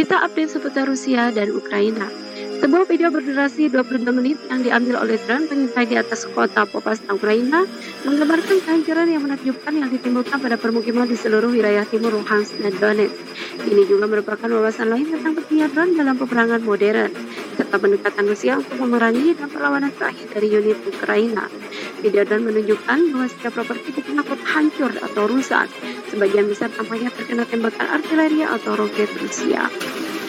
Kita update seputar Rusia dan Ukraina. Sebuah video berdurasi 22 menit yang diambil oleh drone mengintai di atas kota Popasna, Ukraina, menggambarkan kehancuran yang menakjubkan yang ditimbulkan pada permukiman di seluruh wilayah timur Luhansk dan Donetsk. Ini juga merupakan wawasan lain tentang pentingnya drone dalam peperangan modern, serta pendekatan Rusia untuk memerangi dan perlawanan terakhir dari unit Ukraina. Video drone menunjukkan bahwa setiap properti di tengah kota hancur atau rusak. Sebagian besar tampaknya terkena tembakan artileri atau roket Rusia.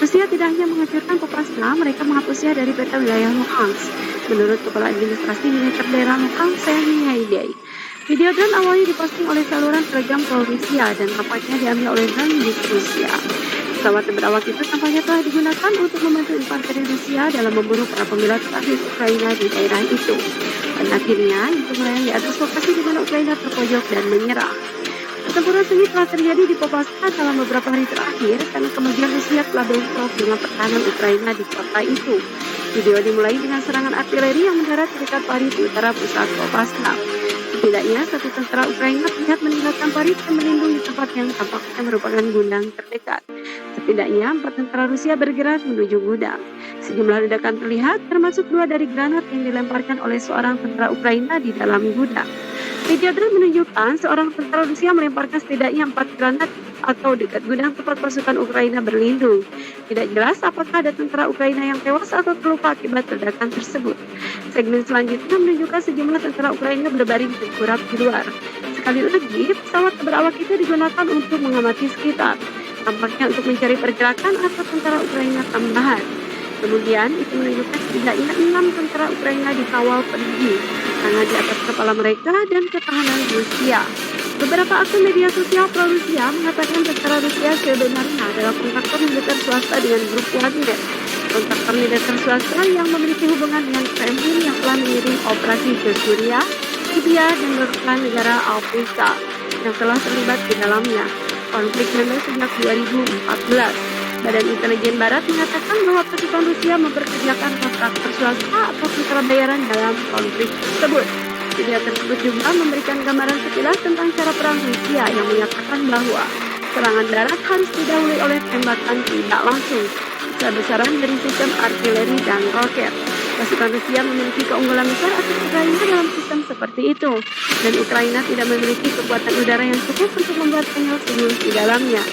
Rusia tidak hanya menghancurkan Popasna, mereka menghapusnya dari peta wilayah Luhansk. Menurut Kepala Administrasi Militer Daerah Luhansk, Serhiy Haidai, video drone awalnya diposting oleh saluran Telegram Rusia dan tampaknya diambil oleh drone milik Rusia. Pesawat berawak itu tampaknya telah digunakan untuk membantu infanteri Rusia dalam memburu para pembela terakhir Ukraina di daerah itu. Dan akhirnya, itu melayang di atas lokasi di mana Ukraina terpojok dan menyerah. Pertempuran sengit telah terjadi di Popasna dalam beberapa hari terakhir karena kemudian Rusia telah bentrok dengan pertahanan Ukraina di kota itu. Video dimulai dengan serangan artileri yang mendarat di dekat parit di utara pusat Popasna. Setidaknya satu tentara Ukraina terlihat meninggalkan parit dan melindungi tempat yang tampaknya merupakan gudang terdekat. Setidaknya 4 tentara Rusia bergerak menuju gudang. Sejumlah ledakan terlihat, termasuk 2 dari granat yang dilemparkan oleh seorang tentara Ukraina di dalam gudang. Video drone menunjukkan seorang tentara Rusia melemparkan setidaknya 4 granat atau dekat gudang tempat pasukan Ukraina berlindung. Tidak jelas apakah ada tentara Ukraina yang tewas atau terluka akibat ledakan tersebut. Segmen selanjutnya menunjukkan sejumlah tentara Ukraina berbaring tengkurap di luar. Sekali lagi, pesawat berawak itu digunakan untuk mengamati sekitar, tampaknya untuk mencari pergerakan atau tentara Ukraina tambahan. Kemudian itu menunjukkan setidaknya 6 tentara Ukraina dikawal pergi, tangan di atas kepala mereka dan ketahanan Rusia. Beberapa akun media sosial pro-Rusia mengatakan tentara Rusia sebenarnya adalah kontraktor militer swasta dengan grup Wagner. Kontraktor militer swasta yang memiliki hubungan dengan Kremlin yang telah mengirim operasi ke Suriah, Libya, dan beberapa negara Afrika yang telah terlibat di dalamnya. Konflik memang sejak 2014. Badan Intelijen Barat mengatakan bahwa pasukan Rusia memperkerjakan kontraktor swasta atau mitra bayaran dalam konflik tersebut. Video tersebut juga memberikan gambaran sekilas tentang cara perang Rusia yang menyatakan bahwa serangan darat harus didahului oleh tembakan tidak langsung, besar-besaran dari sistem artileri dan roket. Pasukan Rusia memiliki keunggulan besar atas Ukraina dalam sistem seperti itu, dan Ukraina tidak memiliki kekuatan udara yang cukup untuk membuat penyel serius di dalamnya.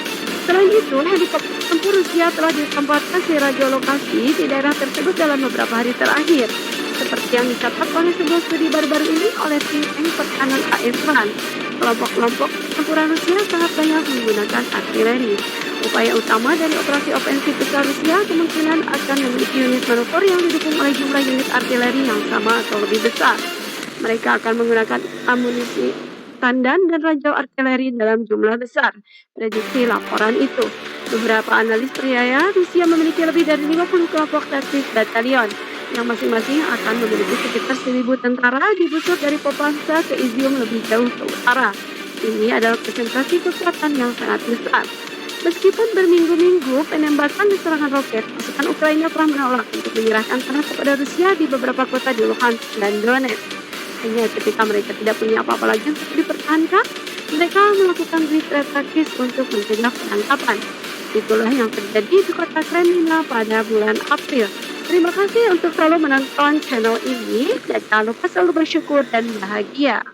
Selain itu, helikopter tempur Rusia telah ditempatkan di radiolokasi di daerah tersebut dalam beberapa hari terakhir, seperti yang dicatat oleh sebuah studi baru-baru ini oleh think tank pertahanan AS-RAN. Kelompok-kelompok pertempuran Rusia sangat banyak menggunakan artileri. Upaya utama dari operasi ofensif besar Rusia kemungkinan akan memiliki unit maneuver yang didukung oleh jumlah unit artileri yang sama atau lebih besar. Mereka akan menggunakan amunisi tandan dan ranjau artileri dalam jumlah besar, prediksi laporan itu. Beberapa analis percaya Rusia memiliki lebih dari 50 kelompok taktis batalion, yang masing-masing akan memiliki sekitar 1.000 tentara digusur dari Popasna ke Izium lebih jauh ke utara. Ini adalah konsentrasi kekuatan yang sangat besar. Meskipun berminggu-minggu penembakan dan serangan roket, pasukan Ukraina telah menolak untuk menyerahkan tanah kepada Rusia di beberapa kota di Luhansk dan Donetsk. Hanya ketika mereka tidak punya apa-apa lagi untuk dipertahankan, mereka melakukan retreat taktis untuk mencegah penangkapan. Itulah yang terjadi di kota Kremlina pada bulan April. Terima kasih untuk selalu menonton channel ini, dan jangan lupa selalu bersyukur dan bahagia.